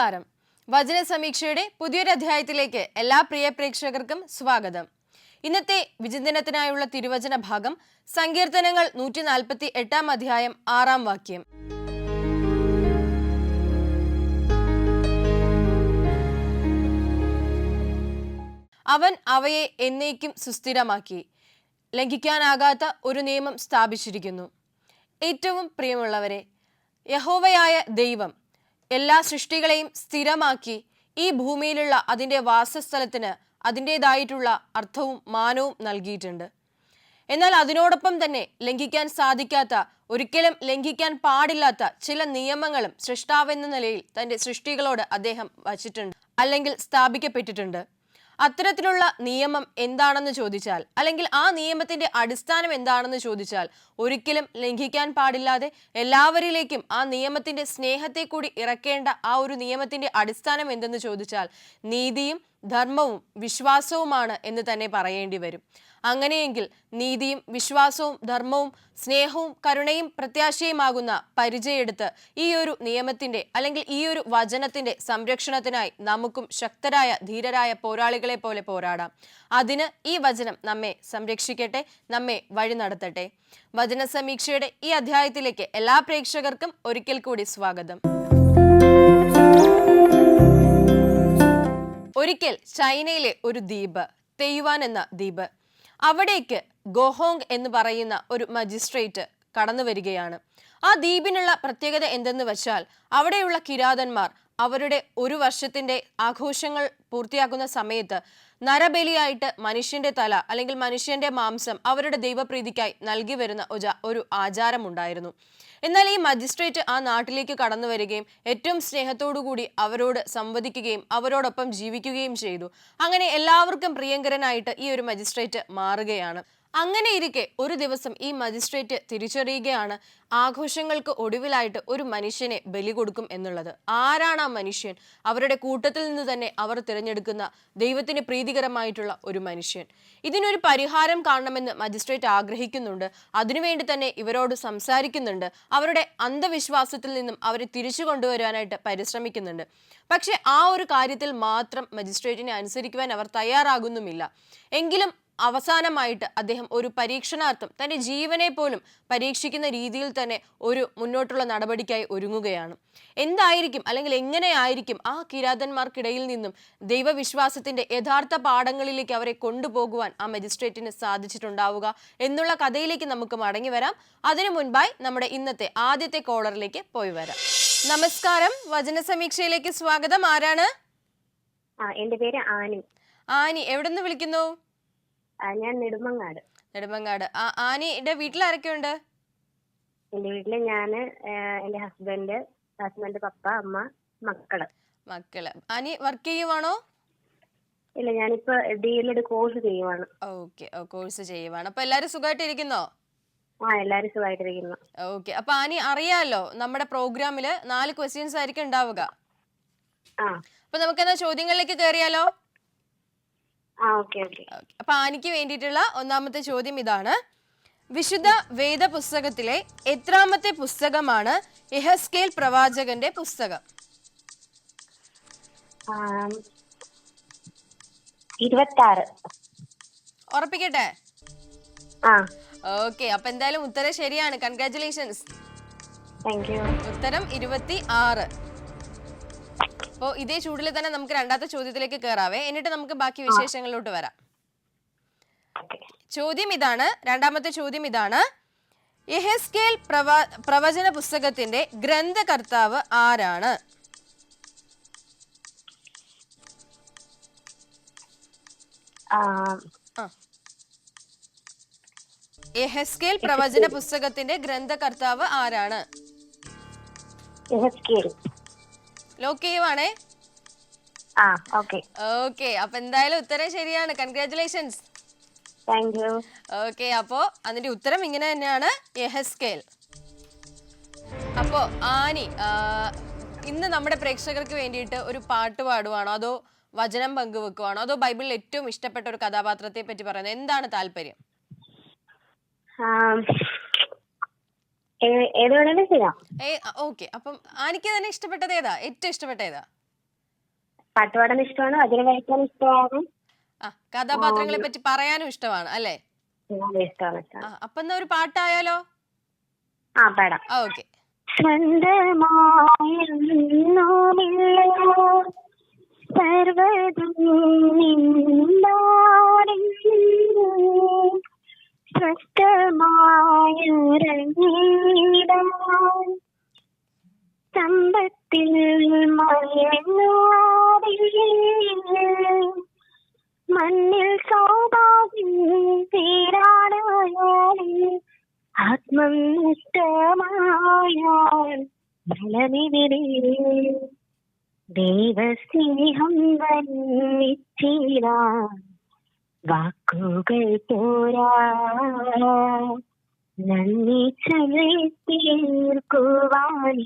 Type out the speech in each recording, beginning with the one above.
നമസ്കാരം. വചന സമീക്ഷയുടെ പുതിയൊരു അധ്യായത്തിലേക്ക് എല്ലാ പ്രിയ പ്രേക്ഷകർക്കും സ്വാഗതം. ഇന്നത്തെ വിചിന്തനത്തിനായുള്ള തിരുവചന ഭാഗം സങ്കീർത്തനങ്ങൾ 148 അധ്യായം 6 വാക്യം. അവൻ അവയെ എന്നേക്കും സുസ്ഥിരമാക്കി, ലംഘിക്കാനാകാത്ത ഒരു നിയമം സ്ഥാപിച്ചിരിക്കുന്നു. ഏറ്റവും പ്രിയമുള്ളവരെ, യഹോവയായ ദൈവം എല്ലാ സൃഷ്ടികളെയും സ്ഥിരമാക്കി ഈ ഭൂമിയിലുള്ള അതിൻ്റെ വാസസ്ഥലത്തിന് അതിൻ്റെതായിട്ടുള്ള അർത്ഥവും മാനവും നൽകിയിട്ടുണ്ട്. എന്നാൽ അതിനോടൊപ്പം തന്നെ ലംഘിക്കാൻ സാധിക്കാത്ത, ഒരിക്കലും ലംഘിക്കാൻ പാടില്ലാത്ത ചില നിയമങ്ങളും സൃഷ്ടാവെന്ന നിലയിൽ തൻ്റെ സൃഷ്ടികളോട് അദ്ദേഹം വച്ചിട്ടുണ്ട്, അല്ലെങ്കിൽ സ്ഥാപിക്കപ്പെട്ടിട്ടുണ്ട്. അത്തരത്തിലുള്ള നിയമം എന്താണെന്ന് ചോദിച്ചാൽ, അല്ലെങ്കിൽ ആ നിയമത്തിന്റെ അടിസ്ഥാനം എന്താണെന്ന് ചോദിച്ചാൽ, ഒരിക്കലും ലംഘിക്കാൻ പാടില്ലാതെ എല്ലാവരിലേക്കും ആ നിയമത്തിന്റെ സ്നേഹത്തെ കൂടി ഇറക്കേണ്ട ആ ഒരു നിയമത്തിന്റെ അടിസ്ഥാനം എന്തെന്ന് ചോദിച്ചാൽ നീതിയും ധർമ്മവും വിശ്വാസവുമാണ് എന്ന് തന്നെ പറയേണ്ടി വരും. അങ്ങനെയെങ്കിൽ നീതിയും വിശ്വാസവും ധർമ്മവും സ്നേഹവും കരുണയും പ്രത്യാശയുമാകുന്ന പരിചയെടുത്ത് ഈ ഒരു നിയമത്തിന്റെ, അല്ലെങ്കിൽ ഈ ഒരു വചനത്തിന്റെ സംരക്ഷണത്തിനായി നമുക്കും ശക്തരായ ധീരരായ പോരാളികളെ പോലെ പോരാടാം. അതിന് ഈ വചനം നമ്മെ സംരക്ഷിക്കട്ടെ, നമ്മെ വഴി നടത്തട്ടെ. വചന സമീക്ഷയുടെ ഈ അധ്യായത്തിലേക്ക് എല്ലാ പ്രേക്ഷകർക്കും ഒരിക്കൽ കൂടി സ്വാഗതം. ഒരിക്കൽ ചൈനയിലെ ഒരു ദ്വീപ്, തെയ്വാൻ എന്ന ദ്വീപ്, അവിടേക്ക് ഗോഹോങ് എന്ന് പറയുന്ന ഒരു മജിസ്ട്രേറ്റ് കടന്നു വരികയാണ്. ആ ദ്വീപിനുള്ള പ്രത്യേകത എന്തെന്ന് വെച്ചാൽ, അവിടെയുള്ള കിരാതന്മാർ അവരുടെ ഒരു വർഷത്തിന്റെ ആഘോഷങ്ങൾ പൂർത്തിയാക്കുന്ന സമയത്ത് നരബലിയായിട്ട് മനുഷ്യന്റെ തല, അല്ലെങ്കിൽ മനുഷ്യന്റെ മാംസം അവരുടെ ദൈവപ്രീതിക്കായി നൽകി വരുന്ന ഒരു ആചാരമുണ്ടായിരുന്നു. എന്നാൽ ഈ മജിസ്ട്രേറ്റ് ആ നാട്ടിലേക്ക് കടന്നു വരികയും ഏറ്റവും സ്നേഹത്തോടുകൂടി അവരോട് സംവദിക്കുകയും അവരോടൊപ്പം ജീവിക്കുകയും ചെയ്തു. അങ്ങനെ എല്ലാവർക്കും പ്രിയങ്കരനായിട്ട് ഈ ഒരു മജിസ്ട്രേറ്റ് മാറുകയാണ്. അങ്ങനെ ഇരിക്കെ ഒരു ദിവസം ഈ മജിസ്ട്രേറ്റ് തിരിച്ചറിയുകയാണ് ആഘോഷങ്ങൾക്ക് ഒടുവിലായിട്ട് ഒരു മനുഷ്യനെ ബലി കൊടുക്കും എന്നുള്ളത്. ആരാണ് ആ മനുഷ്യൻ? അവരുടെ കൂട്ടത്തിൽ നിന്ന് തന്നെ അവർ തിരഞ്ഞെടുക്കുന്ന ദൈവത്തിന് പ്രീതികരമായിട്ടുള്ള ഒരു മനുഷ്യൻ. ഇതിനൊരു പരിഹാരം കാണണമെന്ന് മജിസ്ട്രേറ്റ് ആഗ്രഹിക്കുന്നുണ്ട്. അതിനുവേണ്ടി തന്നെ ഇവരോട് സംസാരിക്കുന്നുണ്ട്. അവരുടെ അന്ധവിശ്വാസത്തിൽ നിന്നും അവരെ തിരിച്ചു കൊണ്ടുവരാനായിട്ട് പരിശ്രമിക്കുന്നുണ്ട്. പക്ഷെ ആ ഒരു കാര്യത്തിൽ മാത്രം മജിസ്ട്രേറ്റിനെ അനുസരിക്കുവാൻ അവർ തയ്യാറാകുന്നുമില്ല. എങ്കിലും അവസാനമായിട്ട് അദ്ദേഹം ഒരു പരീക്ഷണാർത്ഥം തൻ്റെ ജീവനെ പോലും പരീക്ഷിക്കുന്ന രീതിയിൽ തന്നെ ഒരു മുന്നോട്ടുള്ള നടപടിക്കായി ഒരുങ്ങുകയാണ്. എന്തായിരിക്കും, അല്ലെങ്കിൽ എങ്ങനെയായിരിക്കും ആ കിരാതന്മാർക്കിടയിൽ നിന്നും ദൈവവിശ്വാസത്തിന്റെ യഥാർത്ഥ പാഠങ്ങളിലേക്ക് അവരെ കൊണ്ടുപോകുവാൻ ആ മജിസ്ട്രേറ്റിന് സാധിച്ചിട്ടുണ്ടാവുക എന്നുള്ള കഥയിലേക്ക് നമുക്ക് മടങ്ങി വരാം. അതിനു മുൻപായി നമ്മുടെ ഇന്നത്തെ ആദ്യത്തെ കോളറിലേക്ക് പോയി വരാം. നമസ്കാരം, വചന സമീക്ഷയിലേക്ക് സ്വാഗതം. ആരാണ്? എന്റെ പേര് ആനി. ആനി, എവിടെ നിന്ന് വിളിക്കുന്നു? ഞാൻ നെടുമങ്ങാട്. നെടുമങ്ങാട്. ആനിയുടെ വീട്ടിൽ ആരൊക്കെയുണ്ട്? എന്റെ വീട്ടില് ഞാന്, എന്റെ ഹസ്ബൻഡ്, പപ്പ, അമ്മ, മക്കള്. ആനി വർക്ക് ചെയ്യുവാണോ? ഇല്ല, ഞാനിപ്പോ DLED കോഴ്സ് ചെയ്യുവാണ്. ഓക്കെ, കോഴ്സ് ചെയ്യുവാണ്. അപ്പൊ എല്ലാരും സുഖമായിട്ടിരിക്കുന്നോ? എല്ലാരും സുഖമായിട്ടിരിക്കുന്നു. ഓക്കെ, അപ്പൊ ആനി അറിയാലോ നമ്മുടെ പ്രോഗ്രാമില് 4 ക്വസ്റ്റ്യൻസ് ആയിരിക്കും ഉണ്ടാവുക. അപ്പൊ നമുക്കെന്നാ ചോദ്യങ്ങളിലേക്ക് കയറിയാലോ? അപ്പൊ ആനിക്ക് വേണ്ടിയിട്ടുള്ള ഒന്നാമത്തെ ചോദ്യം ഇതാണ്: വിശുദ്ധ വേദ പുസ്തകത്തിലെ എത്രാമത്തെ പുസ്തകമാണ് യെഹെസ്കേൽ പ്രവാചകന്റെ പുസ്തകം? 26. ഉറപ്പിക്കട്ടെ? ഓക്കെ, അപ്പൊ എന്തായാലും ഉത്തരം ശരിയാണ്. കൺഗ്രാറ്റുലേഷൻസ്. ഉത്തരം 26. അപ്പോൾ ഇതേ ചൂടിൽ തന്നെ നമുക്ക് രണ്ടാമത്തെ ചോദ്യത്തിലേക്ക് കയറാവേ, എന്നിട്ട് നമുക്ക് ബാക്കി വിശേഷങ്ങളിലോട്ട് വരാം. രണ്ടാമത്തെ ചോദ്യം ഇതാണ്: യെഹെസ്കേൽ പ്രവചന പുസ്തകത്തിന്റെ ഗ്രന്ഥകർത്താവ് ആരാണ്? യെഹെസ്കേൽ പ്രവചന പുസ്തകത്തിന്റെ ഗ്രന്ഥകർത്താവ് ആരാണ്? ലോക്ക് ചെയ്യുവാണേ. ഓക്കെ, അപ്പൊ എന്തായാലും ഉത്തരം ശരിയാണ്. കൺഗ്രാറ്റുലേഷൻസ്. ഓക്കെ, അപ്പോ അതിന്റെ ഉത്തരം ഇങ്ങനെ തന്നെയാണ്, യെഹെസ്കേൽ. അപ്പോ ആനി, ഇന്ന് നമ്മുടെ പ്രേക്ഷകർക്ക് വേണ്ടിയിട്ട് ഒരു പാട്ട് പാടുവാണോ, അതോ വചനം പങ്കുവെക്കുവാണോ, അതോ ബൈബിളിൽ ഏറ്റവും ഇഷ്ടപ്പെട്ട ഒരു കഥാപാത്രത്തെ പറ്റി പറയുന്നത്? എന്താണ് താല്പര്യം? ഏത് വേണമെങ്കിലും ചെയ്യാം. ഓക്കെ, അപ്പം ആനിക്ക് തന്നെ ഇഷ്ടപ്പെട്ടത് ഏതാ? ഏറ്റവും ഇഷ്ടപ്പെട്ട ഏതാ? പാട്ട് പാടാൻ ഇഷ്ടമാണ്, അതിന് കഴിക്കാൻ ഇഷ്ടമാണ്. ആ, കഥാപാത്രങ്ങളെ പറ്റി പറയാനും ഇഷ്ടമാണ് അല്ലേ? ഇഷ്ടമാണ് ഇഷ്ടമാണ്. അപ്പൊ എന്നാ ഒരു പാട്ടായാലോ? ആ പാടാം. ഓക്കെ. സർവതും സ്വസ്ഥമായുറങ്ങിടാൻ സമ്പത്തിൽ മയങ്ങാതെ മണ്ണിൽ സൗഭാഗ്യം തീരാനായാലും ആത്മം നഷ്ടമായാൽ ഫലമിവിടെ ദൈവസ്നേഹം വന്നിച്ചിടാൻ വാക്കുകൾ പോരാ നന്ദി ചൊല്ലി തീർക്കുവാനേ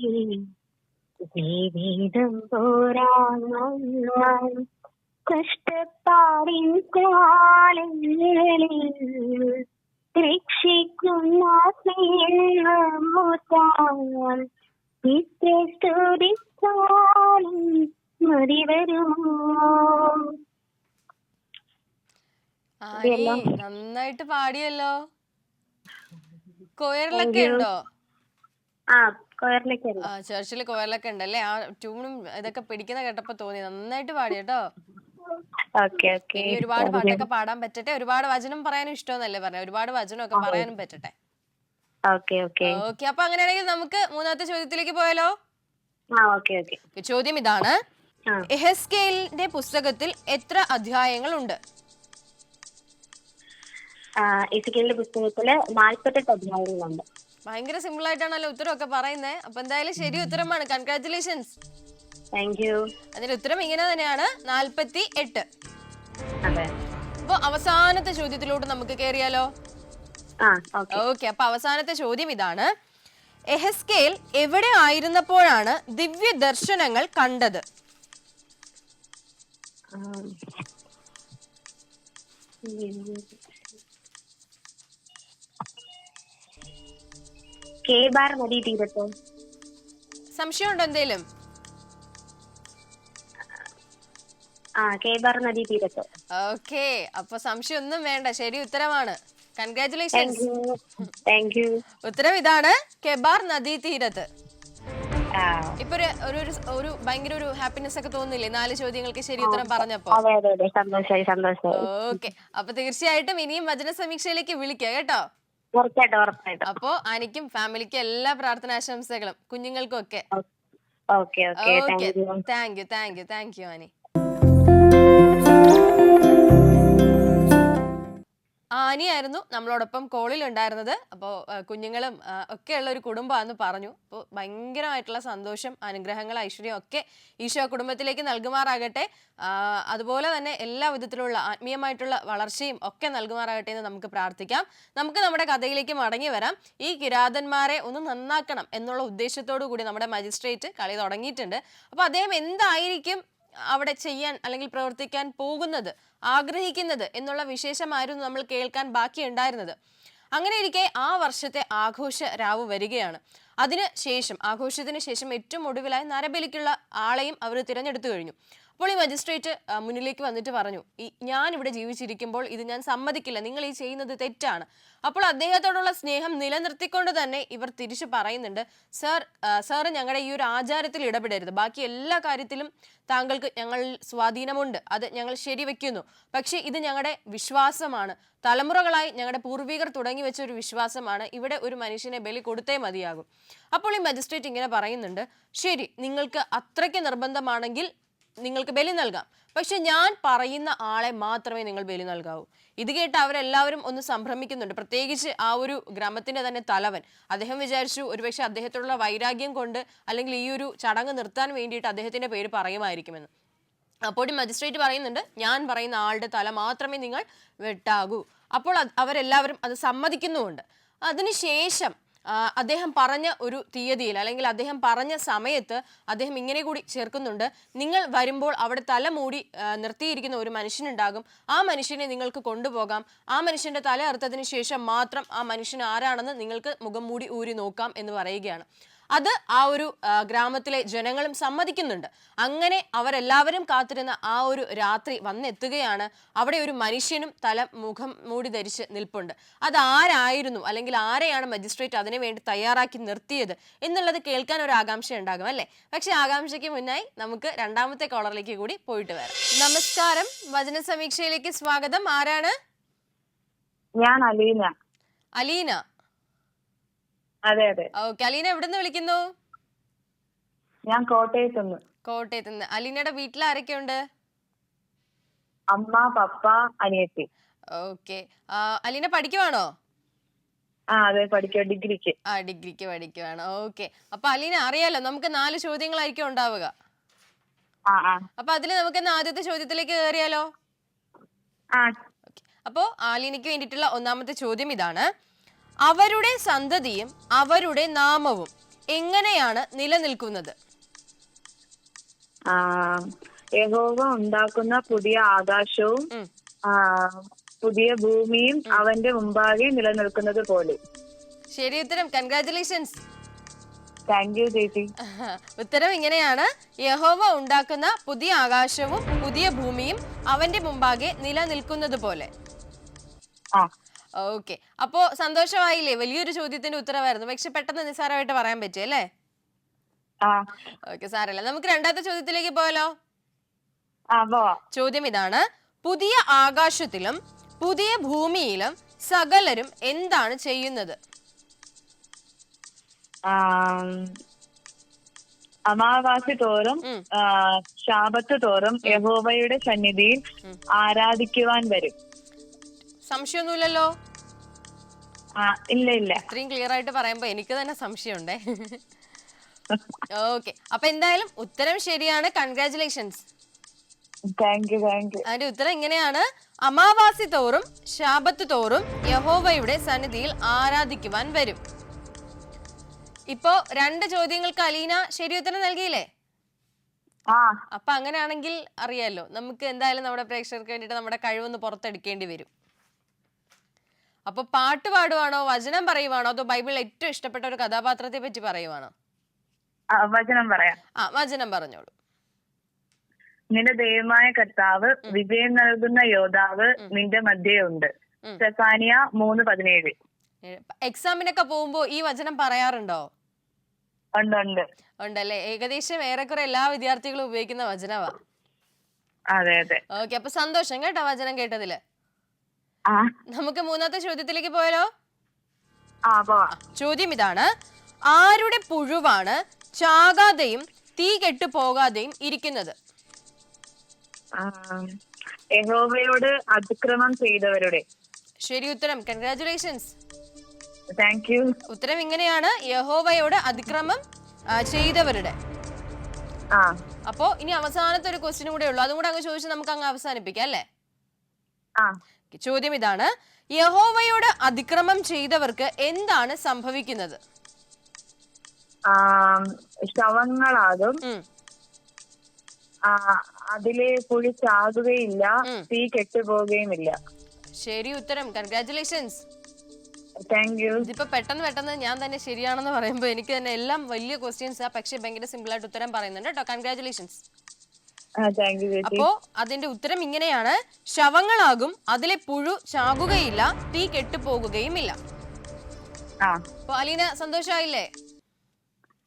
ജീവിതം പോരാ കഷ്ടപ്പാടിൻ കാലങ്ങളിൽ രക്ഷിക്കുന്ന സ്നേഹമോത്താൽ നിത്യസ്തുതിച്ചാലും മതി വരുമോ? നന്നായിട്ട് പാടിയല്ലോ. കൊയറിലൊക്കെ ഉണ്ടോ? ചർച്ചില് കൊയറിലൊക്കെ ഉണ്ടല്ലേ? ആ ട്യൂണും ഇതൊക്കെ പിടിക്കുന്ന കേട്ടപ്പോ തോന്നി. നന്നായിട്ട് പാടി കേട്ടോ. ഇനി ഒരുപാട് പാട്ടൊക്കെ പാടാൻ പറ്റട്ടെ. ഒരുപാട് വചനം പറയാനും ഇഷ്ടമെന്നല്ലേ പറഞ്ഞ? ഒരുപാട് വചനമൊക്കെ പറയാനും പറ്റട്ടെ. ഓക്കെ. അപ്പൊ അങ്ങനെയാണെങ്കിൽ നമുക്ക് മൂന്നാമത്തെ ചോദ്യത്തിലേക്ക് പോയാലോ? ചോദ്യം ഇതാണ്. എഹെസ്കേലിന്റെ പുസ്തകത്തിൽ എത്ര അധ്യായങ്ങൾ ഉണ്ട്? എഹെസ്കേലിന്റെ പുസ്തകത്തില് 48 അധ്യായങ്ങളുണ്ട്. ഭയങ്കര സിമ്പിൾ ആയിട്ടാണല്ലോ ഉത്തരമൊക്കെ പറയുന്നത്. അപ്പൊ എന്തായാലും ശരി ഉത്തരമാണ്. കൺഗ്രാറ്റുലേഷൻസ്. Thank you. അതിന്റെ ഉത്തരം ഇങ്ങനെ തന്നെയാണ്, 48. അപ്പൊ അവസാനത്തെ ചോദ്യത്തിലോട്ട് നമുക്ക് കേറിയാലോ? ഓക്കെ. അപ്പൊ അവസാനത്തെ ചോദ്യം ഇതാണ്. എഹെസ്കേൽ എവിടെ ആയിരുന്നപ്പോഴാണ് ദിവ്യ ദർശനങ്ങൾ കണ്ടത്? കേബാർ നദീ തീരത്തോ? സംശയമുണ്ടോ എന്തേലും? കേബാർ നദീ തീരത്തോ. ഓക്കെ. അപ്പൊ സംശയം ഒന്നും വേണ്ട, ശരി ഉത്തരമാണ്. കൺഗ്രാറ്റുലേഷൻസ്. Thank you. ഉത്തരം ഇതാണ്, കെബാർ നദീ തീരത്ത്. ഇപ്പൊ ഒരു ഭയങ്കര ഒരു ഹാപ്പിനെസ് ഒക്കെ തോന്നുന്നില്ലേ 4 ചോദ്യങ്ങൾക്ക് ശരി ഉത്തരം പറഞ്ഞപ്പോ? ഓക്കെ. അപ്പൊ തീർച്ചയായിട്ടും ഇനിയും വചന സമീക്ഷയിലേക്ക് വിളിക്കാം കേട്ടോ. അപ്പോ ആനിക്കും ഫാമിലിക്കും എല്ലാ പ്രാർത്ഥനാശംസകളും, കുഞ്ഞുങ്ങൾക്കും ഒക്കെ. Thank you Annie. ആനിയായിരുന്നു നമ്മളോടൊപ്പം കോളിൽ ഉണ്ടായിരുന്നത്. അപ്പോൾ കുഞ്ഞുങ്ങളും ഒക്കെയുള്ള ഒരു കുടുംബമാണെന്ന് പറഞ്ഞു. അപ്പോൾ ഭയങ്കരമായിട്ടുള്ള സന്തോഷം, അനുഗ്രഹങ്ങൾ, ഐശ്വര്യം ഒക്കെ ഈശോ കുടുംബത്തിലേക്ക് നൽകുമാറാകട്ടെ. അതുപോലെ തന്നെ എല്ലാ വിധത്തിലുള്ള ആത്മീയമായിട്ടുള്ള വളർച്ചയും ഒക്കെ നൽകുമാറാകട്ടെ എന്ന് നമുക്ക് പ്രാർത്ഥിക്കാം. നമുക്ക് നമ്മുടെ കഥയിലേക്ക് മടങ്ങി വരാം. ഈ കിരാതന്മാരെ ഒന്ന് നന്നാക്കണം എന്നുള്ള ഉദ്ദേശത്തോടു കൂടി നമ്മുടെ മജിസ്ട്രേറ്റ് കളി തുടങ്ങിയിട്ടുണ്ട്. അപ്പോൾ അദ്ദേഹം എന്തായിരിക്കും അവിടെ ചെയ്യാൻ അല്ലെങ്കിൽ പ്രവർത്തിക്കാൻ പോകുന്നത്, ആഗ്രഹിക്കുന്നത് എന്നുള്ള വിശേഷമായിരുന്നു നമ്മൾ കേൾക്കാൻ ബാക്കിയുണ്ടായിരുന്നത്. അങ്ങനെ ഇരിക്കെ ആ വർഷത്തെ ആഘോഷ രാവ് വരികയാണ്. ആഘോഷത്തിന് ശേഷം ഏറ്റവും ഒടുവിലായി നരബലിക്കുള്ള ആളെയും അവർ തിരഞ്ഞെടുത്തു കഴിഞ്ഞു. അപ്പോൾ ഈ മജിസ്ട്രേറ്റ് മുന്നിലേക്ക് വന്നിട്ട് പറഞ്ഞു, ഞാൻ ഇവിടെ ജീവിച്ചിരിക്കുമ്പോൾ ഇത് ഞാൻ സമ്മതിക്കില്ല, നിങ്ങൾ ഈ ചെയ്യുന്നത് തെറ്റാണ്. അപ്പോൾ അദ്ദേഹത്തോടുള്ള സ്നേഹം നിലനിർത്തിക്കൊണ്ട് തന്നെ ഇവർ തിരിച്ചു പറയുന്നുണ്ട്, സാറ് ഞങ്ങളുടെ ഈ ഒരു ആചാരത്തിൽ ഇടപെടരുത്, ബാക്കി എല്ലാ കാര്യത്തിലും താങ്കൾക്ക് ഞങ്ങൾ സ്വാധീനമുണ്ട്, അത് ഞങ്ങൾ ശരിവെക്കുന്നു. പക്ഷേ ഇത് ഞങ്ങളുടെ വിശ്വാസമാണ്, തലമുറകളായി ഞങ്ങളുടെ പൂർവികർ തുടങ്ങി വെച്ച ഒരു വിശ്വാസമാണ്, ഇവിടെ ഒരു മനുഷ്യനെ ബലി കൊടുത്തേ മതിയാകും. അപ്പോൾ ഈ മജിസ്ട്രേറ്റ് ഇങ്ങനെ പറയുന്നുണ്ട്, ശരി, നിങ്ങൾക്ക് അത്രയ്ക്ക് നിർബന്ധമാണെങ്കിൽ നിങ്ങൾക്ക് ബലി നൽകാം, പക്ഷെ ഞാൻ പറയുന്ന ആളെ മാത്രമേ നിങ്ങൾ ബലി നൽകാവൂ. ഇത് കേട്ട് അവരെല്ലാവരും ഒന്ന് സംഭ്രമിക്കുന്നുണ്ട്. പ്രത്യേകിച്ച് ആ ഒരു ഗ്രാമത്തിന്റെ തന്നെ തലവൻ. അദ്ദേഹം വിചാരിച്ചു ഒരുപക്ഷെ അദ്ദേഹത്തോടുള്ള വൈരാഗ്യം കൊണ്ട് അല്ലെങ്കിൽ ഈ ഒരു ചടങ്ങ് നിർത്താൻ വേണ്ടിയിട്ട് അദ്ദേഹത്തിന്റെ പേര് പറയുമായിരിക്കുമെന്ന്. അപ്പോൾ മജിസ്ട്രേറ്റ് പറയുന്നുണ്ട്, ഞാൻ പറയുന്ന ആളുടെ തല മാത്രമേ നിങ്ങൾ വെട്ടാകൂ. അപ്പോൾ അവരെല്ലാവരും അത് സമ്മതിക്കുന്നുമുണ്ട്. അതിനുശേഷം അദ്ദേഹം പറഞ്ഞ ഒരു തീയതിയിൽ അല്ലെങ്കിൽ അദ്ദേഹം പറഞ്ഞ സമയത്ത് അദ്ദേഹം ഇങ്ങനെ കൂടി ചേർക്കുന്നുണ്ട്, നിങ്ങൾ വരുമ്പോൾ അവിടെ തലമൂടി നിർത്തിയിരിക്കുന്ന ഒരു മനുഷ്യനുണ്ടാകും, ആ മനുഷ്യനെ നിങ്ങൾക്ക് കൊണ്ടുപോകാം, ആ മനുഷ്യന്റെ തല അറുത്തതിന് ശേഷം മാത്രം ആ മനുഷ്യൻ ആരാണെന്ന് നിങ്ങൾക്ക് മുഖം മൂടി ഊരി നോക്കാം എന്ന് പറയുകയാണ്. അത് ആ ഒരു ഗ്രാമത്തിലെ ജനങ്ങളും സമ്മതിക്കുന്നുണ്ട്. അങ്ങനെ അവരെല്ലാവരും കാത്തിരുന്ന ആ ഒരു രാത്രി വന്നെത്തുകയാണ്. അവിടെ ഒരു മനുഷ്യനും മുഖം മൂടി ധരിച്ച് നിൽപ്പുണ്ട്. അത് ആരായിരുന്നു, അല്ലെങ്കിൽ ആരെയാണ് മജിസ്ട്രേറ്റ് അതിനു വേണ്ടി തയ്യാറാക്കി നിർത്തിയത് എന്നുള്ളത് കേൾക്കാൻ ഒരു ആകാംക്ഷ ഉണ്ടാകും അല്ലേ? പക്ഷെ ആകാംക്ഷയ്ക്ക് മുന്നായി നമുക്ക് രണ്ടാമത്തെ കോളറിലേക്ക് കൂടി പോയിട്ട് വരാം. നമസ്കാരം, വചന സമീക്ഷയിലേക്ക് സ്വാഗതം. ആരാണ്? ഞാൻ അലീന. അലീന. അതെ അതെ. ഓക്കെ, അലീന എവിടുന്ന് വിളിക്കുന്നു? ഞാൻ കോട്ടയത്തുനിന്ന്. കോട്ടയത്ത് നിന്ന്. അലീനയുടെ വീട്ടിൽ ആരൊക്കെയുണ്ട്? അമ്മ, പപ്പ, അനിയത്തി. ഓക്കെ. അലീന പഠിക്കുവാണോ? അതെ, പഠിക്കുക, ഡിഗ്രിക്ക്. ഡിഗ്രിക്ക് പഠിക്കുവാണ്. ഓക്കെ. അപ്പൊ അലീന അറിയാലോ, നമുക്ക് 4 ചോദ്യങ്ങളായിരിക്കും ഉണ്ടാവുക. അപ്പൊ അതില് നമുക്ക് ആദ്യത്തെ ചോദ്യത്തിലേക്ക് കയറിയാലോ? അപ്പോ അലീനയ്ക്ക് വേണ്ടിയിട്ടുള്ള ഒന്നാമത്തെ ചോദ്യം ഇതാണ്: അവരുടെ സന്തതിയും അവരുടെ നാമവും എങ്ങനെയാണ് നിലനിൽക്കുന്നത്? യഹോവ ഉണ്ടാക്കുന്ന പുതിയ ആകാശവും പുതിയ ഭൂമിയും അവന്റെ മുമ്പാകെ നിലനിൽക്കുന്നത് പോലെ. ശരി ഉത്തരം. കൺഗ്രാറ്റുലേഷൻസ്. താങ്ക് യു ചേച്ചി. ഉത്തരം ഇങ്ങനെയാണ്: യഹോവ ഉണ്ടാക്കുന്ന പുതിയ ആകാശവും പുതിയ ഭൂമിയും അവന്റെ മുമ്പാകെ നിലനിൽക്കുന്നത് പോലെ. ഓക്കെ. അപ്പോ സന്തോഷമായില്ലേ? വലിയൊരു ചോദ്യത്തിന്റെ ഉത്തരവായിരുന്നു, പക്ഷെ പെട്ടെന്ന് നിസ്സാരമായിട്ട് പറയാൻ പറ്റിയല്ലേ? ഓക്കെ, സാരല്ല. നമുക്ക് രണ്ടാമത്തെ ചോദ്യത്തിലേക്ക് പോയാലോ? ചോദ്യം ഇതാണ്: പുതിയ ആകാശത്തിലും പുതിയ ഭൂമിയിലും സകലരും എന്താണ് ചെയ്യുന്നത്? അമാവാസി തോറും ശാബത്ത് തോറും യഹോവയുടെ സന്നിധിയിൽ ആരാധിക്കുവാൻ വരും. സംശയമൊന്നുമില്ലല്ലോ? ഇല്ല ഇല്ല. ഇത്രയും ക്ലിയർ ആയിട്ട് പറയുമ്പോ എനിക്ക് തന്നെ സംശയമുണ്ടേ. ഓക്കെ, അപ്പൊ എന്തായാലും ഉത്തരം ശരിയാണ്. Congratulations. Thank you thank you. അതിന്റെ ഉത്തരം ഇങ്ങനെയാണ്: അമാവാസി തോറും ശാബത്ത് തോറും യഹോവയുടെ സന്നിധിയിൽ ആരാധിക്കുവാൻ വരും. ഇപ്പോ 2 ചോദ്യങ്ങൾക്ക് അലീന ശരി ഉത്തരം നൽകിയില്ലേ? അപ്പൊ അങ്ങനെയാണെങ്കിൽ അറിയാലോ, നമുക്ക് എന്തായാലും നമ്മുടെ പ്രേക്ഷകർക്ക് വേണ്ടിയിട്ട് നമ്മുടെ കഴിവൊന്ന് പുറത്തെടുക്കേണ്ടി വരും. അപ്പൊ പാട്ട് പാടുവാണോ, വചനം പറയുവാണോ, അതോ ബൈബിളിൽ ഏറ്റവും ഇഷ്ടപ്പെട്ട ഒരു കഥാപാത്രത്തെ പറ്റി പറയുവാണോ? വചനം പറയാം. വചനം പറഞ്ഞോളൂ. നിന്റെ ദൈവമായ കർത്താവ് വിജയം നൽകുന്ന യോദ്ധാവ് നിന്റെ മധ്യേ ഉണ്ട്. സെഫാനിയ 3:17. എക്സാമിനൊക്കെ പോകുമ്പോ ഈ വചനം പറയാറുണ്ടോ? ഉണ്ടല്ലേ? ഏകദേശം ഏറെക്കുറെ എല്ലാ വിദ്യാർത്ഥികളും ഉപയോഗിക്കുന്ന വചനവാ. അതെ അതെ. ഓക്കെ, അപ്പൊ സന്തോഷം കേട്ടോ വചനം കേട്ടതില്. നമുക്ക് മൂന്നാമത്തെ ചോദ്യത്തിലേക്ക് പോയാലോ? ചോദ്യം ഇതാണ്: ആരുടെ പുഴുവാണ് ചാകാതെയും തീ കെട്ടു പോകാതെയും ഇരിക്കുന്നത്? യഹോവയോട് അതിക്രമം ചെയ്തവരുടെ. ശരി ഉത്തരം. കൺഗ്രാറ്റുലേഷൻസ്. Thank you. ഉത്തരം ഇങ്ങനെയാണ്: യഹോവയോട് അതിക്രമം ചെയ്തവരുടെ. അപ്പോ ഇനി അവസാനത്തെ ഒരു ക്വസ്റ്റ്യൻ കൂടെ ഉള്ളു, അതും കൂടെ അങ്ങ് ചോദിച്ച് നമുക്ക് അങ്ങ് അവസാനിപ്പിക്കാം അല്ലേ? ചോദ്യം ഇതാണ്: യഹോവയോട് അതിക്രമം ചെയ്തവർക്ക് എന്താണ് സംഭവിക്കുന്നത്? ശവങ്ങളാകും, അതിലെ പുഴി ചാകുകയില്ല, തീ കെട്ടുപോകുകയുമില്ല. ശരി ഉത്തരം. കൺഗ്രാറ്റുലേഷൻസ്. Thank you. ഇതിപ്പോ പെട്ടെന്ന് ഞാൻ തന്നെ ശരിയാണെന്ന് പറയുമ്പോ എനിക്ക് തന്നെ എല്ലാം വലിയ ക്വസ്റ്റ്യൻസാ, പക്ഷെ ഭയങ്കര സിമ്പിൾ ആയിട്ട് ഉത്തരം പറയുന്നുണ്ട് കേട്ടോ. കൺഗ്രാറ്റുലേഷൻസ്. അപ്പോ അതിന്റെ ഉത്തരം ഇങ്ങനെയാണ്: ശവങ്ങളാകും, അതിലെ പുഴു ചാകുകയില്ല, തീ കെട്ടുപോകുകയുമില്ല. അപ്പൊ അലീന സന്തോഷായില്ലേ?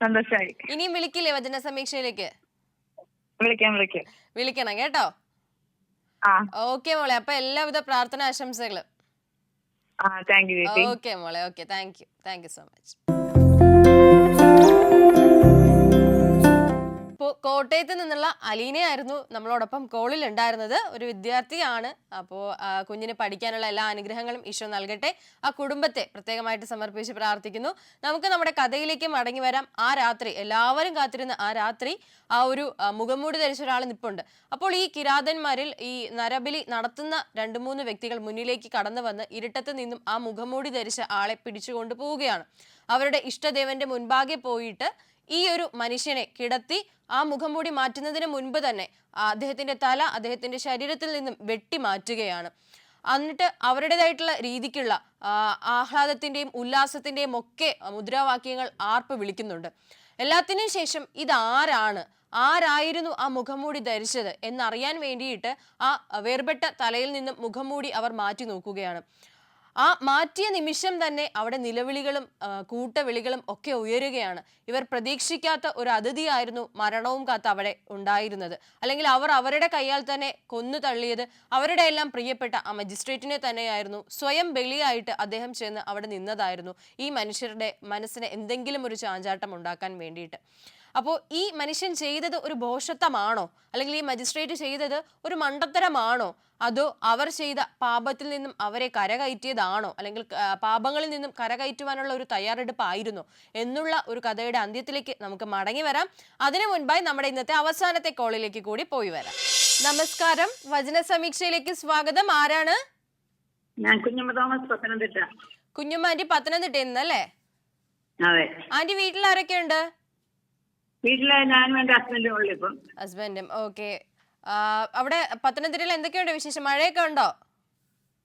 സന്തോഷായി. ഇനിയും വിളിക്കില്ലേ വചന സമീക്ഷയിലേക്ക്? വിളിക്കണം കേട്ടോ. ഓക്കെ മോളെ, അപ്പൊ എല്ലാവിധ പ്രാർത്ഥന ആശംസകളും. ഓക്കെ മോളെ. Okay, thank you so much. കോട്ടയത്ത് നിന്നുള്ള അലീനയായിരുന്നു നമ്മളോടൊപ്പം കോളിൽ ഉണ്ടായിരുന്നത്. ഒരു വിദ്യാർത്ഥിയാണ്. അപ്പോൾ കുഞ്ഞിന് പഠിക്കാനുള്ള എല്ലാ അനുഗ്രഹങ്ങളും ഈശോ നൽകട്ടെ. ആ കുടുംബത്തെ പ്രത്യേകമായിട്ട് സമർപ്പിച്ച് പ്രാർത്ഥിക്കുന്നു. നമുക്ക് നമ്മുടെ കഥയിലേക്ക് മടങ്ങി വരാം. ആ രാത്രി എല്ലാവരും കാത്തിരുന്ന ആ രാത്രി ആ ഒരു മുഖംമൂടി ധരിച്ച ഒരാൾ നിൽപ്പുണ്ട്. അപ്പോൾ ഈ കിരാതന്മാരിൽ ഈ നരബലി നടത്തുന്ന 2-3 വ്യക്തികൾ മുന്നിലേക്ക് കടന്നു വന്ന് ഇരുട്ടത്ത് നിന്നും ആ മുഖംമൂടി ധരിച്ച ആളെ പിടിച്ചുകൊണ്ട് പോവുകയാണ്. അവരുടെ ഇഷ്ടദേവന്റെ മുൻപാകെ പോയിട്ട് ഈ ഒരു മനുഷ്യനെ കിടത്തി ആ മുഖംമൂടി മാറ്റുന്നതിന് മുൻപ് തന്നെ അദ്ദേഹത്തിന്റെ തല അദ്ദേഹത്തിന്റെ ശരീരത്തിൽ നിന്നും വെട്ടി മാറ്റുകയാണ്. എന്നിട്ട് അവരുടേതായിട്ടുള്ള രീതിക്കുള്ള ആഹ്ലാദത്തിന്റെയും ഉല്ലാസത്തിന്റെയും ഒക്കെ മുദ്രാവാക്യങ്ങൾ ആർപ്പ് വിളിക്കുന്നുണ്ട്. എല്ലാത്തിനും ശേഷം ഇതാരാണ്, ആരായിരുന്നു ആ മുഖംമൂടി ധരിച്ചത് എന്നറിയാൻ വേണ്ടിയിട്ട് ആ വേർപെട്ട തലയിൽ നിന്നും മുഖംമൂടി അവർ മാറ്റി നോക്കുകയാണ്. ആ മാറ്റിയ നിമിഷം തന്നെ അവിടെ നിലവിളികളും കൂട്ടവിളികളും ഒക്കെ ഉയരുകയാണ്. ഇവർ പ്രതീക്ഷിക്കാത്ത ഒരു അതിഥിയായിരുന്നു മരണവും കാത്ത് അവിടെ ഉണ്ടായിരുന്നത്. അല്ലെങ്കിൽ അവർ അവരുടെ കൈയാൽ തന്നെ കൊന്നു തള്ളിയത് അവരുടെ എല്ലാം പ്രിയപ്പെട്ട ആ മജിസ്ട്രേറ്റിനെ തന്നെയായിരുന്നു. സ്വയം ബലിയായിട്ട് അദ്ദേഹം ചെന്ന് അവിടെ നിന്നതായിരുന്നു ഈ മനുഷ്യരുടെ മനസ്സിന് എന്തെങ്കിലും ഒരു ചാഞ്ചാട്ടം ഉണ്ടാക്കാൻ വേണ്ടിയിട്ട്. അപ്പോൾ ഈ മനുഷ്യൻ ചെയ്തത് ഒരു ഭോഷത്വമാണോ, അല്ലെങ്കിൽ ഈ മജിസ്ട്രേറ്റ് ചെയ്തത് ഒരു മണ്ടത്തരമാണോ, അതോ അവർ ചെയ്ത പാപത്തിൽ നിന്നും അവരെ കരകയറ്റിയതാണോ, അല്ലെങ്കിൽ പാപങ്ങളിൽ നിന്നും കരകയറ്റുവാനുള്ള ഒരു തയ്യാറെടുപ്പായിരുന്നോ എന്നുള്ള ഒരു കഥയുടെ അന്ത്യത്തിലേക്ക് നമുക്ക് മടങ്ങി വരാം. അതിനു മുൻപായി നമ്മുടെ ഇന്നത്തെ അവസാനത്തെ കോളിലേക്ക് കൂടി പോയി വരാം. നമസ്കാരം, വചന സമീക്ഷയിലേക്ക് സ്വാഗതം. ആരാണ്? ഞാൻ കുഞ്ഞമ്മ തോമസ്, പത്തനംതിട്ട. കുഞ്ഞമ്മ ആന്റി പത്തനംതിട്ടയിൽ നിന്നല്ലേ? അതെ. ആന്റി വീട്ടിൽ ആരൊക്കെയുണ്ട്? വീട്ടിലെ ഞാനും എന്റെ ഹസ്ബൻഡും ഉള്ളു ഇപ്പം. ഹസ്ബൻഡും. ഓക്കെ. അവിടെ പത്തനംതിട്ടയിൽ എന്തൊക്കെയുണ്ട് വിശേഷം? മഴയൊക്കെ ഉണ്ടോ?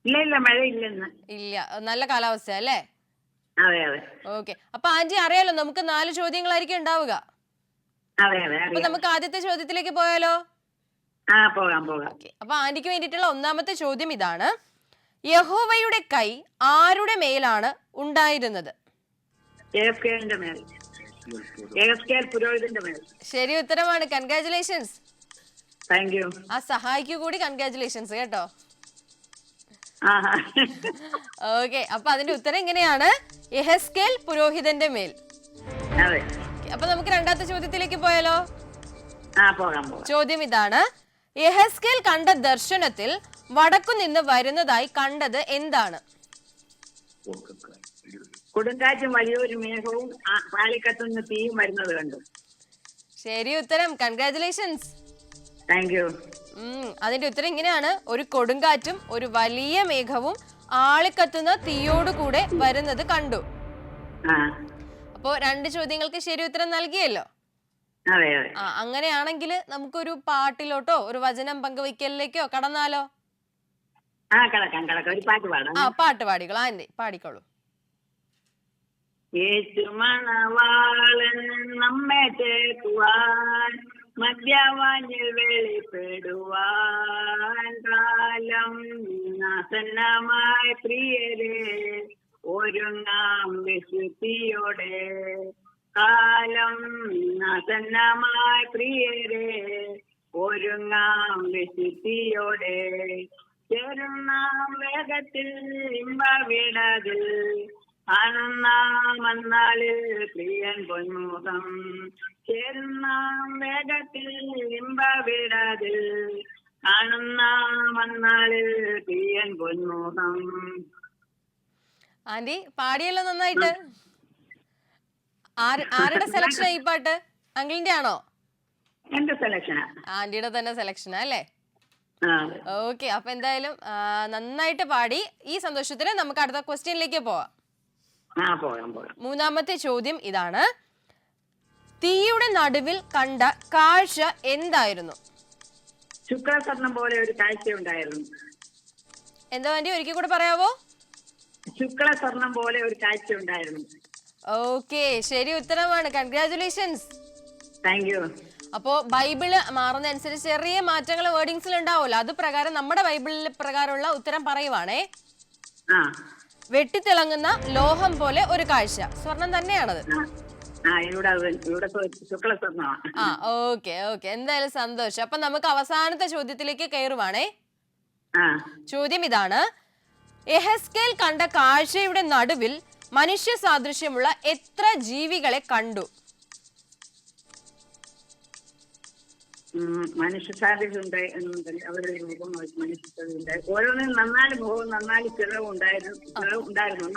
ഇല്ല മഴയില്ലെന്ന്. ഇല്ല, നല്ല കാലാവസ്ഥ അല്ലേ? അതെ അതെ. ഓക്കെ. അപ്പൊ ആന്റി അറിയാലോ, നമുക്ക് 4 ചോദ്യങ്ങളായിരിക്കും ഉണ്ടാവുക. അതെ അതെ. അപ്പൊ നമുക്ക് ആദ്യത്തെ ചോദ്യത്തിലേക്ക് പോയാലോ? പോകാം. അപ്പൊ ആന്റിക്ക് വേണ്ടിയിട്ടുള്ള ഒന്നാമത്തെ ചോദ്യം ഇതാണ്: യഹോവയുടെ കൈ ആരുടെ മേലാണ് ഉണ്ടായിരുന്നത്? പുരോഹിതന്റെ മേൽ. ശരി ഉത്തരമാണ്. കൺഗ്രാറ്റുലേഷൻസ്. Thank you. ആ സഹായിക്കു കൂടി കൺഗ്രാറ്റുലേഷൻസ് കേട്ടോ. ഓക്കെ. അപ്പൊ അതിന്റെ ഉത്തരം ഇങ്ങനെയാണ്: യെഹെസ്കേൽ പുരോഹിതന്റെ മേൽ. അതെ. അപ്പൊ നമുക്ക് രണ്ടാമത്തെ ചോദ്യത്തിലേക്ക് പോയാലോ? പോകാം. ചോദ്യം ഇതാണ്: യെഹെസ്കേൽ കണ്ട ദർശനത്തിൽ വടക്കു നിന്ന് വരുന്നതായി കണ്ടത് എന്താണ്? കൊടുങ്കാറ്റും വലിയൊരു മേഘവും പാളിക്കത്തുന്ന തീയും വരുന്നത് കണ്ടു. ശരി ഉത്തരം. കൺഗ്രാറ്റുലേഷൻസ്. Thank you. അതിന്റെ ഉത്തരം ഇങ്ങനെയാണ്: ഒരു കൊടുങ്കാറ്റും ഒരു വലിയ മേഘവും ആളിക്കത്തുന്ന തീയോടുകൂടെ വരുന്നത് കണ്ടു. അപ്പോ 2 ചോദ്യങ്ങൾക്ക് ശരി ഉത്തരം നൽകിയല്ലോ. അങ്ങനെയാണെങ്കിൽ നമുക്കൊരു പാട്ടിലോട്ടോ ഒരു വചനം പങ്കുവയ്ക്കലിലേക്കോ കടന്നാലോ? ഒരു പാട്ട് പാടാം. പാട്ട് പാടിക്കോളൂ ആന്റി, പാടിക്കോളൂ. യേശു മണവാളൻ നമ്മെ ചേർക്കുവാൻ മധ്യവാനിൽ വെളിപ്പെടുവാൻ കാലം ആസന്നമായി പ്രിയരെ ഒരുങ്ങാം വിശുദ്ധിയോടെ. കാലം ആസന്നമായി പ്രിയരെ ഒരുങ്ങാം വിശുദ്ധിയോടെ. ചേരുന്നാം വേഗത്തിൽ ഇമ്പവിടതിൽ കാണുന്നാമന്നാളിൽ പ്രിയൻ പൊന്മുഖം. ചേരുന്നാം വേഗത്തിൽ ഇമ്പവിടതിൽ കാണുന്നാമന്നാളിൽ പ്രിയൻ പൊന്മുഖം. ആന്റി പാടിയല്ലോ നന്നായിട്ട്. ആരുടെ സെലക്ഷനാ ഈ പാട്ട്? അങ്കിളിന്റെ ആണോ? എന്റെ സെലക്ഷനാ. ആന്റിയുടെ തന്നെ സെലക്ഷനാ അല്ലേ? ഓക്കെ. അപ്പൊ എന്തായാലും നന്നായിട്ട് പാടി. ഈ സന്തോഷത്തിന് നമുക്ക് അടുത്ത ക്വസ്റ്റ്യനിലേക്ക് പോവാം. മൂന്നാമത്തെ ചോദ്യം ഇതാണ്: തീയുടെ നടുവിൽ കണ്ട കാഴ്ച എന്തായിരുന്നു? ശുക്രസ്വർണം പോലെ ഒരു കാഴ്ച ഉണ്ടായിരുന്നു. എന്താ ആന്റി, ഒരിക്കൽ കൂടെ പറയാവോ? ശുക്രസ്വർണം പോലെ ഒരു കാഴ്ച ഉണ്ടായിരുന്നു. ഓക്കെ, ശരി ഉത്തരമാണ്. കൺഗ്രാറ്റുലേഷൻസ്. Thank you. അപ്പോ ബൈബിള് മാറുന്നതനുസരിച്ച് ചെറിയ മാറ്റങ്ങൾ വേർഡിങ്സിൽ ഉണ്ടാവുമല്ലോ, അത് പ്രകാരം നമ്മുടെ ബൈബിളിൽ പ്രകാരമുള്ള ഉത്തരം പറയുവാണേ. വെട്ടിത്തിളങ്ങുന്ന ലോഹം പോലെ ഒരു കാഴ്ച. സ്വർണം തന്നെയാണത്. ഓക്കെ. എന്തായാലും സന്തോഷം. അപ്പൊ നമുക്ക് അവസാനത്തെ ചോദ്യത്തിലേക്ക് കയറുവാണേ. ചോദ്യം ഇതാണ്: യെഹെസ്കേൽ കണ്ട കാഴ്ചയുടെ നടുവിൽ മനുഷ്യ സാദൃശ്യമുള്ള എത്ര ജീവികളെ കണ്ടു? മനുഷ്യ സാധ്യതയുണ്ട്. അവരുടെ രൂപം മനുഷ്യ ഓരോന്നും 4 മുഖവും 4 ചിറവും ഉണ്ടായിരുന്നു.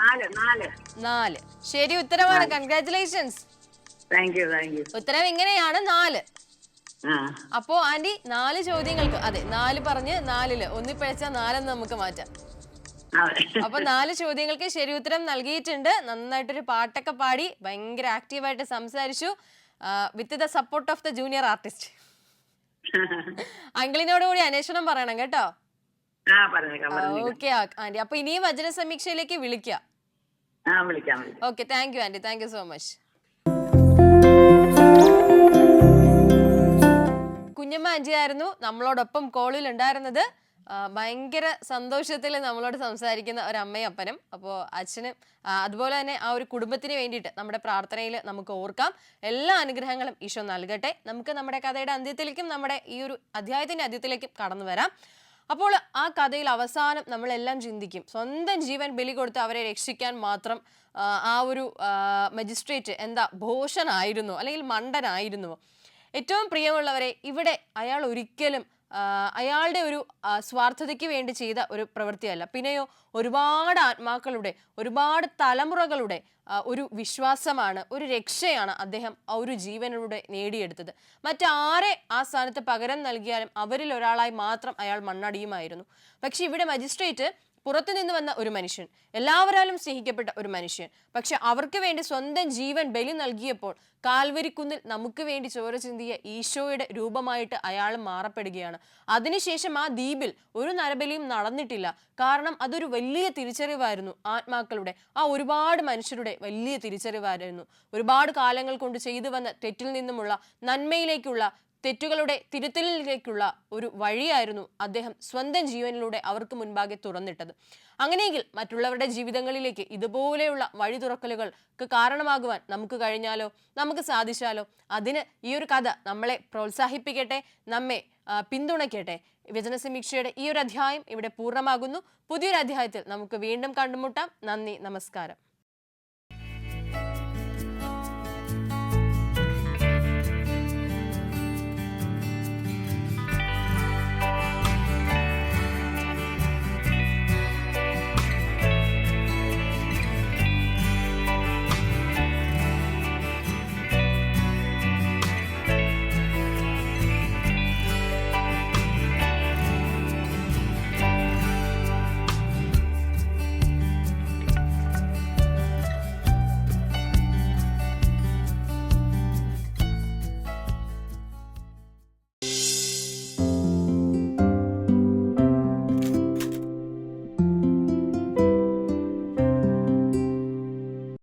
4. ശരി ഉത്തരമാണ്. കൺഗ്രാറ്റുലേഷൻസ്. Thank you. ഉത്തരം ഇങ്ങനെയാണ് 4. അപ്പോ ആന്റി 4 ചോദ്യങ്ങൾക്ക്, അതെ 4 പറഞ്ഞ് 4-ല് ഒന്നിപ്പഴച്ച 4 നമുക്ക് മാറ്റാം. അപ്പൊ 4 ചോദ്യങ്ങൾക്ക് ശരി ഉത്തരം നൽകിയിട്ടുണ്ട്. നന്നായിട്ടൊരു പാട്ടൊക്കെ പാടി ഭയങ്കര ആക്റ്റീവായിട്ട് സംസാരിച്ചു. With the support of the junior artist. അങ്കിളിനോട് കൂടി അന്വേഷണം പറയണം കേട്ടോ. പറഞ്ഞേക്കാം പറഞ്ഞേക്കാം. ഓക്കെ ആന്റി, അപ്പൊ ഇനിയും വചന സമീക്ഷയിലേക്ക് വിളിക്കാം. വിളിക്കാം. Okay, thank you aunty, thank you so much. Kunjamma aunty ആയിരുന്നു നമ്മളോടൊപ്പം കോളിൽ ഉണ്ടായിരുന്നത്. ഭയങ്കര സന്തോഷത്തിൽ നമ്മളോട് സംസാരിക്കുന്ന ഒരു അമ്മയും അപ്പനും. അപ്പോൾ അച്ഛനും അതുപോലെ തന്നെ ആ ഒരു കുടുംബത്തിന് വേണ്ടിയിട്ട് നമ്മുടെ പ്രാർത്ഥനയിൽ നമുക്ക് ഓർക്കാം. എല്ലാ അനുഗ്രഹങ്ങളും ഈശോ നൽകട്ടെ. നമുക്ക് നമ്മുടെ കഥയുടെ അന്ത്യത്തിലേക്കും നമ്മുടെ ഈ ഒരു അധ്യായത്തിന്റെ അന്ത്യത്തിലേക്കും കടന്നു വരാം. അപ്പോൾ ആ കഥയിൽ അവസാനം നമ്മളെല്ലാം ചിന്തിക്കും, സ്വന്തം ജീവൻ ബലി കൊടുത്ത് അവരെ രക്ഷിക്കാൻ മാത്രം ആ ഒരു മജിസ്ട്രേറ്റ് എന്താ ഭോഷനായിരുന്നോ അല്ലെങ്കിൽ മണ്ടനായിരുന്നുവോ? ഏറ്റവും പ്രിയമുള്ളവരെ, ഇവിടെ അയാൾ ഒരിക്കലും അയാളുടെ ഒരു സ്വാർത്ഥതയ്ക്ക് വേണ്ടി ചെയ്ത ഒരു പ്രവൃത്തിയല്ല, പിന്നെയോ ഒരുപാട് ആത്മാക്കളുടെ ഒരുപാട് തലമുറകളുടെ ഒരു വിശ്വാസമാണ്, ഒരു രക്ഷയാണ് അദ്ദേഹം ആ ഒരു ജീവനിലൂടെ നേടിയെടുത്തത്. മറ്റാരെ ആ സ്ഥാനത്ത് പകരം നൽകിയാലും അവരിൽ ഒരാളായി മാത്രം അയാൾ മണ്ണടിയുമായിരുന്നു. പക്ഷെ ഇവിടെ മജിസ്ട്രേറ്റ് പുറത്തു നിന്ന് വന്ന ഒരു മനുഷ്യൻ, എല്ലാവരാലും സ്നേഹിക്കപ്പെട്ട ഒരു മനുഷ്യൻ, പക്ഷെ അവർക്ക് വേണ്ടി സ്വന്തം ജീവൻ ബലി നൽകിയപ്പോൾ കാൽവരിക്കുന്നിൽ നമുക്ക് വേണ്ടി ചോര ചിന്തിയ ഈശോയുടെ രൂപമായിട്ട് അയാൾ മാറപ്പെടുകയാണ്. അതിനുശേഷം ആ ദ്വീപിൽ ഒരു നരബലിയും നടന്നിട്ടില്ല. കാരണം അതൊരു വലിയ തിരിച്ചറിവായിരുന്നു, ആത്മാക്കളുടെ ആ ഒരുപാട് മനുഷ്യരുടെ വലിയ തിരിച്ചറിവായിരുന്നു. ഒരുപാട് കാലങ്ങൾ കൊണ്ട് ചെയ്തു വന്ന തെറ്റിൽ നിന്നുമുള്ള നന്മയിലേക്കുള്ള, തെറ്റുകളുടെ തിരുത്തലിലേക്കുള്ള ഒരു വഴിയായിരുന്നു അദ്ദേഹം സ്വന്തം ജീവനിലൂടെ അവർക്ക് മുൻപാകെ തുറന്നിട്ടത്. അങ്ങനെയെങ്കിൽ മറ്റുള്ളവരുടെ ജീവിതങ്ങളിലേക്ക് ഇതുപോലെയുള്ള വഴി തുറക്കലുകൾക്ക് കാരണമാകുവാൻ നമുക്ക് കഴിഞ്ഞാലോ, നമുക്ക് സാധിച്ചാലോ? അതിന് ഈ ഒരു കഥ നമ്മളെ പ്രോത്സാഹിപ്പിക്കട്ടെ, നമ്മെ പിന്തുണയ്ക്കട്ടെ. വചനസമീക്ഷയുടെ ഈ ഒരു അധ്യായം ഇവിടെ പൂർണ്ണമാകുന്നു. പുതിയൊരു അധ്യായത്തിൽ നമുക്ക് വീണ്ടും കണ്ടുമുട്ടാം. നന്ദി, നമസ്കാരം.